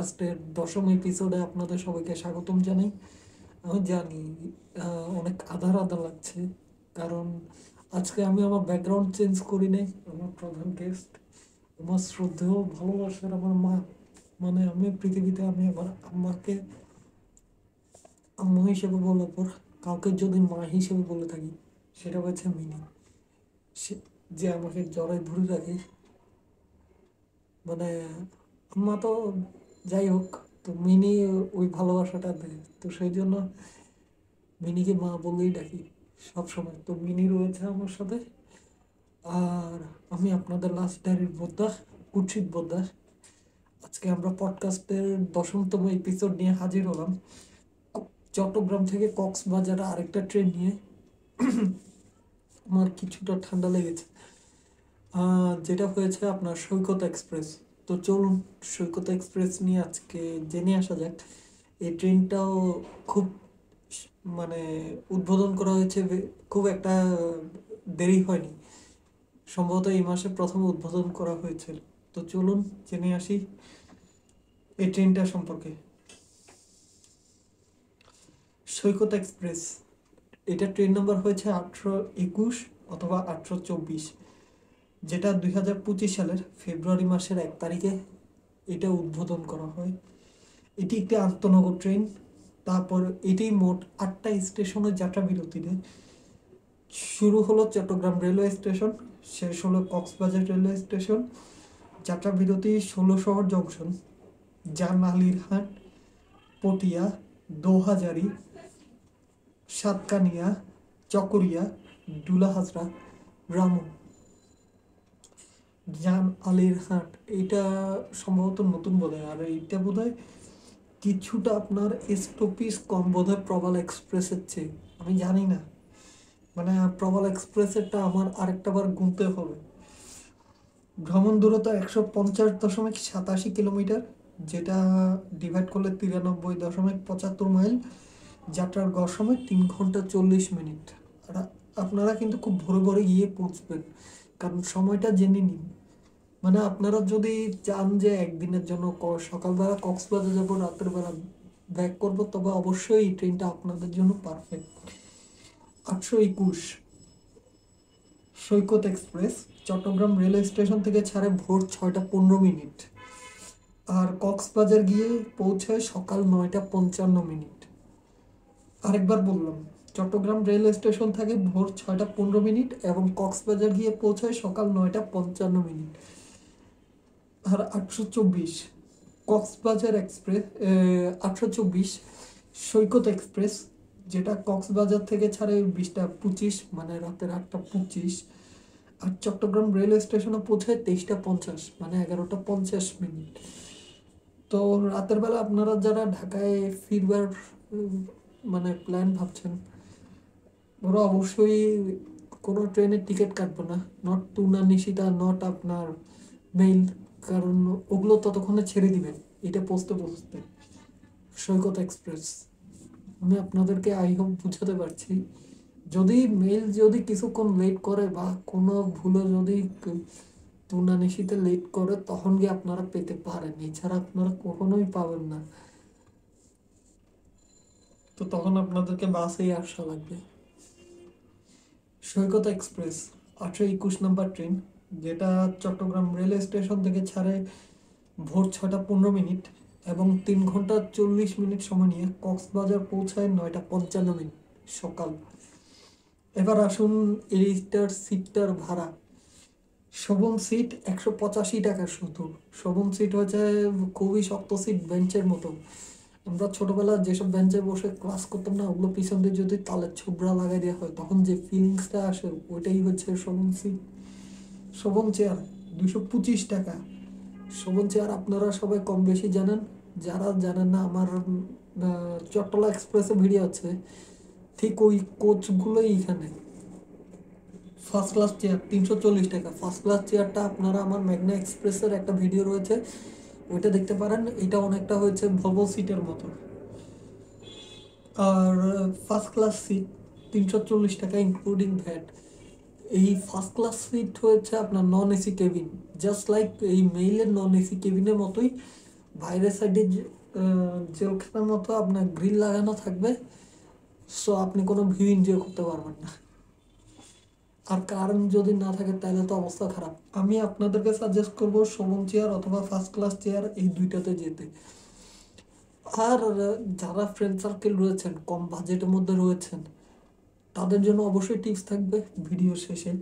পডকাস্টের 10ম এপিসোডে আপনাদের সবাইকে স্বাগতম জানাই। আমি জানি অনেক আধার আধার লাগছে, কারণ আজকে আমি আমার ব্যাকগ্রাউন্ড চেঞ্জ করি নাই। আমার প্রধান গেস্ট, আমার শ্রদ্ধেয় ভালোবাসার আমার মা, মানে আমি পৃথিবীতে আমি আমার আম্মাকে আম্মা হিসেবে বলার পর কাউকে যদি মা হিসেবে বলে থাকি, সেটা হচ্ছে মিনি। সে যে আমাকে জড়ায় ধরে রাখে, মানে আম্মা তো যাই হোক, তো মিনি ওই ভালোবাসাটা দেয়, তো সেই জন্য মিনিকে মা বলেই ডাকি সব সময়। তো মিনি রয়েছে আমার সাথে। আর আমি আপনাদের লাস্ট ডায়েরির বোদ্ধা, কুৎসিত বোদ্ধা। আজকে আমরা পডকাস্টের 10তম এপিসোড নিয়ে হাজির হলাম, চট্টগ্রাম থেকে কক্সবাজারে আরেকটা ট্রেন নিয়ে। আমার কিছুটা ঠান্ডা লেগেছে, যেটা হয়েছে আপনার সৈকত এক্সপ্রেস। তো চলুন সৈকত এক্সপ্রেস নিয়ে আজকে জেনে আসা যাক। এই ট্রেনটাও খুব মানে উদ্বোধন করা হয়েছে, খুব একটা দেরি হয়নি, সম্ভবত এই মাসে প্রথম উদ্বোধন করা হয়েছিল। তো চলুন জেনে আসি এই ট্রেনটা সম্পর্কে। সৈকত এক্সপ্রেস, এটা ট্রেন নাম্বার হয়েছে 821 অথবা 824, যেটা 2025 সালের ফেব্রুয়ারি মাসের 1 তারিখে এটা উদ্বোধন করা হয়। এটি একটি আন্তনগর ট্রেন। তারপর এটি মোট 8টা স্টেশনে যাত্রা বিরতি দেয়। শুরু হলো চট্টগ্রাম রেলওয়ে স্টেশন, শেষ হলো কক্সবাজার রেলওয়ে স্টেশন। যাত্রা বিরতি 16 জংশন, জানালিরহাট, পটিয়া, দোহাজারি, সাতকানিয়া, চকরিয়া, ডুলাহাজরা, রামু। জান আলীর হাট, এইটা সম্ভবত নতুন বোধ হয়, আর এইটা বোধ হয় কিছুটা আপনার স্টপিস কম বোধ হয় প্রবাল এক্সপ্রেসের চেয়ে, আমি জানি না। মানে প্রবাল এক্সপ্রেসেরটা আমার আরেকটা বার গুনতে হবে। ভ্রমণ দূরত্ব 150.87 কিলোমিটার, যেটা ডিভাইড করলে 93.75 মাইল। যাত্রার গড় সময় 3 ঘন্টা 40 মিনিট। আর আপনারা কিন্তু খুব ভোরে ভোরে গিয়ে পৌঁছবেন, কারণ সময়টা জেনে নিন। মানে আপনারা যদি চান যে একদিনের জন্য সকালবেলা কক্সবাজার যাবো, রাতের বেলা ব্যাক করবো, তবে অবশ্যই এই ট্রেনটা আপনাদের জন্য পারফেক্ট। 821 সৈকত এক্সপ্রেস চট্টগ্রাম রেলওয়ে স্টেশন থেকে ছাড়ে ভোর 6টা 15 মিনিট, আর কক্সবাজার গিয়ে পৌঁছায় সকাল 9টা 55 মিনিট। আরেকবার বললাম, চট্টগ্রাম রেলওয়ে স্টেশন থেকে ভোর 6টা 15 মিনিট এবং কক্সবাজার গিয়ে পৌঁছায় সকাল 9টা 55 মিনিট। আর 824 কক্সবাজার এক্সপ্রেস, 824 সৈকত এক্সপ্রেস, যেটা কক্সবাজার থেকে ছাড়ে 20টা 25, মানে রাতের 8টা 25। আর চট্টগ্রাম রেলওয়ে স্টেশনে পৌঁছায় 23টা 50, মানে 11টা 50 মিনিট। তো রাতের বেলা আপনারা যারা ঢাকায় ফিরবার মানে প্ল্যান ভাবছেন, ওরা অবশ্যই কোনো ট্রেনের টিকিট কাটবে না, নট টুনা নিশিতা, নট আপনার মেইল, কারণ ওগুলো ততক্ষণে ছেড়ে দিবেন এটা পৌঁছতে পৌঁছতে। সৈকত এক্সপ্রেস, আমি আপনাদেরকে আই হোপ বুঝাতে পারছি। যদি মেইল যদি কিছুক্ষণ লেট করে বা কোনো ভুলে যদি টুনা নিশিতে লেট করে, তখন গিয়ে আপনারা পেতে পারেন, এছাড়া আপনারা কখনোই পাবেন না। তো তখন আপনাদেরকে বাসেই আসা লাগবে। সৈকত এক্সপ্রেস 821 নাম্বার ট্রেন, যেটা চট্টগ্রাম রেলওয়ে স্টেশন থেকে ছাড়ে ভোর 6টা 15 মিনিট এবং 3 ঘন্টা 40 মিনিট সময় নিয়ে কক্সবাজার পৌঁছায় 9টা 55 মিনিট সকাল। এবার আসুন এইটার সিটটার ভাড়া। শোভন সিট 185 টাকা শুধু। শোভন সিট হচ্ছে খুবই শক্ত সিট, বেঞ্চের মতো। আমরা ছোটবেলা যেসব বেঞ্চে বসে ক্লাস করতাম না, ওগুলো পিছন দিয়ে যদি তালের ছোবড়া লাগাই দেওয়া হয়, তখন যে ফিলিংসটা আসে, ওইটাই হচ্ছে শোভন সিট। শোভন চেয়ার 225 টাকা। শোভন চেয়ার আপনারা সবাই কম বেশি জানেন, যারা জানেন না, আমার চট্টলা এক্সপ্রেসে ভিডিও আছে, ঠিক ওই কোচগুলোই এখানে। ফার্স্ট ক্লাস চেয়ার 340 টাকা। ফার্স্ট ক্লাস চেয়ারটা আপনারা আমার মেঘনা এক্সপ্রেসের একটা ভিডিও রয়েছে, ওইটা দেখতে পারেন। এটা অনেকটা হয়েছে ভলভো সিটের মতো। আর ফার্স্ট ক্লাস সিট 340 টাকা ইনক্লুডিং ভ্যাট। এই ফার্স্ট ক্লাস সিট হয়েছে আপনার non AC cabin, just like এই মেইলের নন এসি কেবিনের মতোই। বাইরের সাইডে জেলখানার মতো আপনার গ্রিল লাগানো থাকবে, সো আপনি কোনো ভিউ এনজয় করতে পারবেন না। আর কারেন্ট যদি না থাকে তাহলে তো অবস্থা খারাপ। আমি আপনাদেরকে সাজেস্ট করবো শোভন চেয়ার অথবা ফার্স্ট ক্লাস চেয়ার, এই দুইটাতে যেতে। আর যারা ফ্রেন্ড সার্কেল রয়েছেন, কম বাজেটের মধ্যে রয়েছেন, তাদের জন্য অবশ্যই টিপস থাকবে ভিডিও শেষে।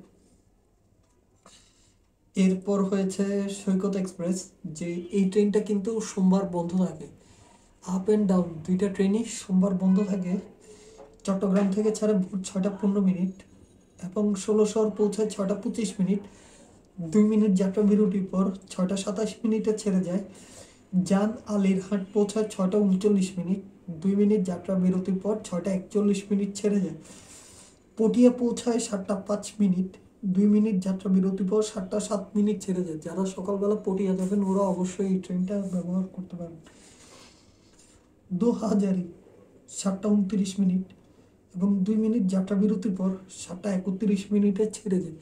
এরপর হয়েছে সৈকত এক্সপ্রেস, যে এই ট্রেনটা কিন্তু সোমবার বন্ধ থাকে। আপ অ্যান্ড ডাউন দুইটা ট্রেনই সোমবার বন্ধ থাকে। চট্টগ্রাম থেকে ছাড়ে ভোর 6টা 15 মিনিট এবং 1600 পৌঁছায় 6টা 25 মিনিট। 2 মিনিট যাত্রা বিরতির পর 6টা 27 মিনিটে ছেড়ে যায়। জান আলিরহাট পৌঁছায় 6টা 39 মিনিট। 2 মিনিট যাত্রা বিরতির পর 6টা 41 মিনিট ছেড়ে যায়। পটিয়া পৌঁছায় 7টা 5 মিনিট। 2 মিনিট যাত্রা বিরতির পর 7টা 7 মিনিট ছেড়ে যায়। যারা সকালবেলা পটিয়া যাবেন ওরা অবশ্যই এই ট্রেনটা ব্যবহার করতে পারেন। দোহাজারি 7টা 29 মিনিট এবং 2 মিনিট যাত্রা বিরতির পর 7টা 31 মিনিটে ছেড়ে যায়।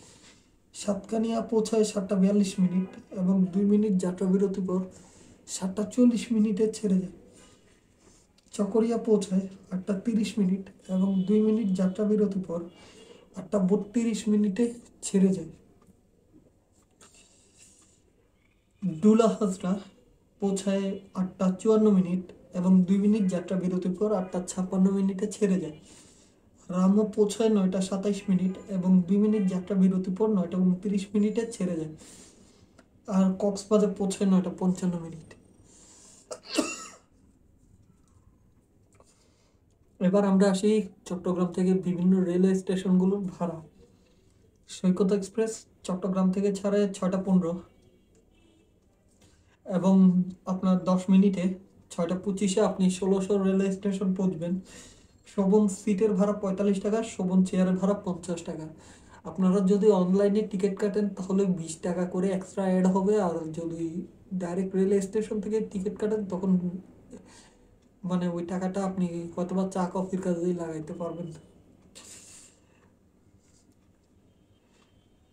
সাতকানিয়া পৌঁছায় 7টা 42 মিনিট এবং 2 মিনিট যাত্রা বিরতির পর 7টা 40 মিনিটে ছেড়ে যায়। চকরিয়া পৌঁছায় 8টা 30 মিনিট এবং 2 মিনিট যাত্রা বিরতির পর 8টা 32 মিনিটে ছেড়ে যায়। ডুলা হাজরা পৌঁছায় 8টা 54 মিনিট এবং 2 মিনিট যাত্রা বিরতির পর 8টা 56 মিনিটে ছেড়ে যায়। রামও পৌঁছায় 9টা 27 মিনিট এবং 2 মিনিট যাত্রা বিরতির পর 9টা 29 মিনিটে ছেড়ে যায়। আর কক্সবাজার পৌঁছায় 9টা 55 মিনিট। এবার আমরা আসি চট্টগ্রাম থেকে বিভিন্ন রেলওয়ে স্টেশনগুলোর ভাড়া। সৈকত এক্সপ্রেস চট্টগ্রাম থেকে ছাড়ে 6টা 15 এবং আপনার 10 মিনিটে 6টা 25-এ আপনি 1600 রেলওয়ে স্টেশন পৌঁছবেন। শোভন সিটের ভাড়া 45 টাকা, শোভন চেয়ারের ভাড়া 50 টাকা। আপনারা যদি অনলাইনে টিকিট কাটেন তাহলে 20 টাকা করে এক্সট্রা অ্যাড হবে। আর যদি ডাইরেক্ট রেলওয়ে স্টেশন থেকে টিকিট কাটেন তখন মানে ওই টাকাটা আপনি হয়তোবা চা কফির কাজেই লাগাইতে পারবেন।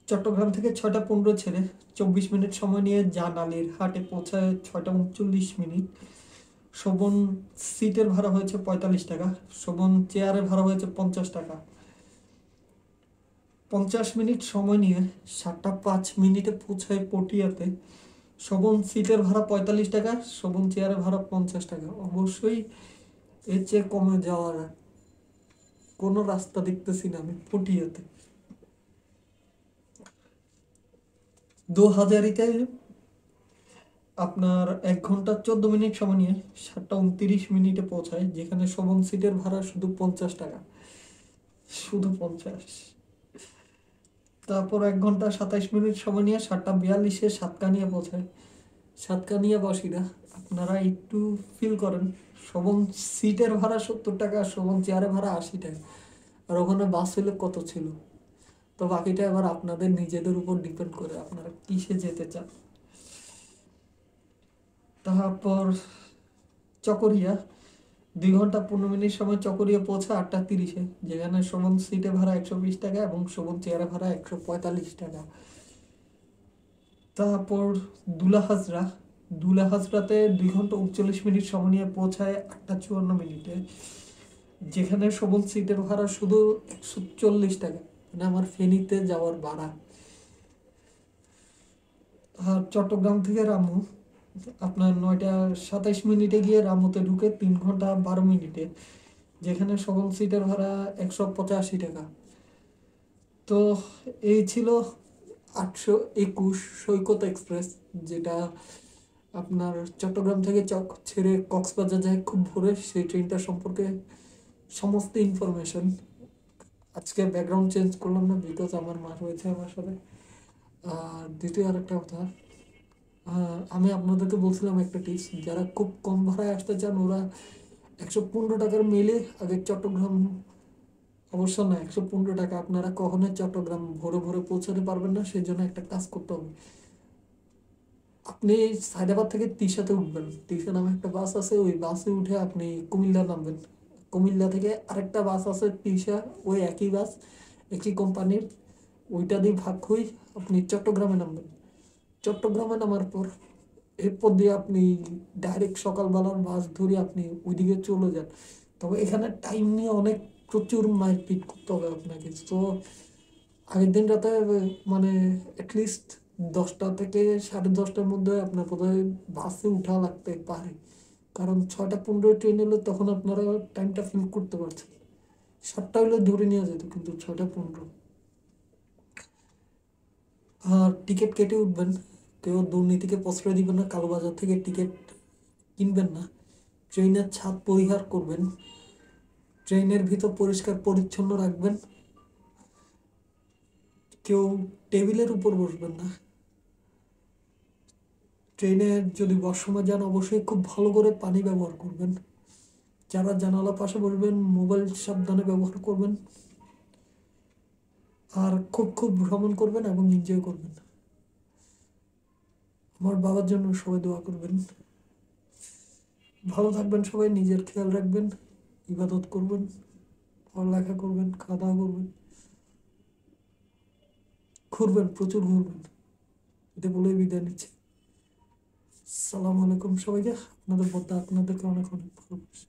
চট্টগ্রাম থেকে 6টা 15 ছেড়ে 24 মিনিট সময় নিয়ে জান আলীর হাটে পৌঁছায় 6টা 39 মিনিট। শোভন সিটের ভাড়া হয়েছে 45 টাকা, শোভন চেয়ারের ভাড়া হয়েছে 50 টাকা। 50 মিনিট সময় নিয়ে 7টা 5 মিনিটে পৌঁছায় পটিয়াতে। শোভন সিটের ভাড়া 45 টাকা, শোভন চেয়ারের ভাড়া 50 টাকা। অবশ্যই এর চেয়ে কমে যাওয়ার কোনো রাস্তা দেখতেছি না আমি পটিয়াতে। দোহাজারিতে আপনার 1 ঘন্টা 14 মিনিট সময় নিয়ে 7টা 29 মিনিটে পৌঁছায়, যেখানে শোভন সিটের ভাড়া শুধু 50 টাকা, শুধু 50। তারপর 1 ঘন্টা 27 মিনিট সময় নিয়ে 7টা 42-এ সাতকানিয়া পৌঁছায়। সাতকানিয়াবাসীরা আপনারা একটু ফিল করেন, শোভন সিটের ভাড়া 70 টাকা, শোভন চেয়ারের ভাড়া 80 টাকা। আর ওখানে বাস হলে কত ছিল? তো বাকিটা এবার আপনাদের নিজেদের উপর ডিপেন্ড করে আপনারা কিসে যেতে চান। তারপর চকরিয়া 2 ঘন্টা 15 মিনিট সময় চকরিয়া পৌঁছে 8টা 30-এ, যেখানে শোভন সিটে ভাড়া 120 টাকা এবং শোভন চেয়ারে ভাড়া 145 টাকা। তারপর দুলা হাজরা, দুলা হাজরাতে 2 ঘন্টা 39 মিনিট সময় নিয়ে পৌঁছায় 8টা 54 মিনিটে, যেখানে শোভন সিটের ভাড়া শুধু 140 টাকা, মানে আমার ফেনীতে যাওয়ার ভাড়া। আর চট্টগ্রাম থেকে রামু আপনার 9টা 27 মিনিটে গিয়ে রামুতে ঢুকে 3 ঘন্টা 12 মিনিটে, যেখানে শোভন সিটের ভাড়া 185 টাকা। তো এই ছিল 821 সৈকত এক্সপ্রেস, যেটা আপনার চট্টগ্রাম থেকে ছেড়ে কক্সবাজার যায় খুব ভোরে। সেই ট্রেনটা সম্পর্কে সমস্ত ইনফরমেশন। আজকে ব্যাকগ্রাউন্ড চেঞ্জ করলাম না বিকজ আমার মা রয়েছে আমার সাথে। আর দ্বিতীয় আরেকটা কথা, আমি আপনাদেরকে বলছিলাম একটা টিপস, যারা খুব কম ভাড়ায় আসতে চান ওরা 115 টাকার মেলে আগে চট্টগ্রাম, অবশ্য না 115 টাকা আপনারা কখনোই চট্টগ্রাম ভোরে ভোরে পৌঁছাতে পারবেন না। সেই জন্য একটা কাজ করতে হবে, আপনি সায়দাবাদ থেকে তিশাতে উঠবেন। তিশা নামে একটা বাস আছে, ওই বাসে উঠে আপনি কুমিল্লা নামবেন। কুমিল্লা থেকে আরেকটা বাস আছে তিশা, ওই একই বাস, একই কোম্পানির, ওইটা দিয়ে ভাগ হয়ে আপনি চট্টগ্রামে নামবেন। চট্টগ্রামে নামার পর এরপর দিয়ে আপনি ডাইরেক্ট সকালবেলার বাস ধরে আপনি ওইদিকে চলে যান। তবে এখানে টাইম নিয়ে অনেক প্রচুর মারপিট করতে হবে আপনাকে। তো আগের দিন রাতে মানে অ্যাটলিস্ট 10টা থেকে 10:30টার মধ্যে আপনার বোধহয় বাসে উঠা লাগতে পারে, কারণ 6টা 15 ট্রেন এলে তখন আপনারা টাইমটা ফিল করতে পারছেন। 7টা হলে ধরে নেওয়া যেত, কিন্তু 6টা 15। আর টিকিট কেটে উঠবেন। কেউ দুর্নীতিকে প্রশ্রয় দিবেন না, কালোবাজার থেকে টিকিট কিনবেন না। ট্রেনের ছাদ পরিহার করবেন, ট্রেনের ভিতর পরিষ্কার পরিচ্ছন্ন রাখবেন। কেউ টেবিলের উপর বসবেন না। ট্রেনে যদি ওয়াশরুমে যান অবশ্যই খুব ভালো করে পানি ব্যবহার করবেন। যারা জানালার পাশে বসবেন মোবাইল সাবধানে ব্যবহার করবেন। আর খুব খুব ভ্রমণ করবেন এবং এনজয় করবেন। আমার বাবার জন্য সবাই দোয়া করবেন। ভালো থাকবেন সবাই, নিজের খেয়াল রাখবেন, ইবাদত করবেন, পড়ালেখা করবেন, খাওয়া দাওয়া করবেন, ঘুরবেন, প্রচুর ঘুরবেন। এটা বলেই বিদায় নিচ্ছি। সালাম আলাইকুম সবাইকে। আপনাদের বদ্ধ আপনাদেরকে অনেক অনেক ভালোবাসি।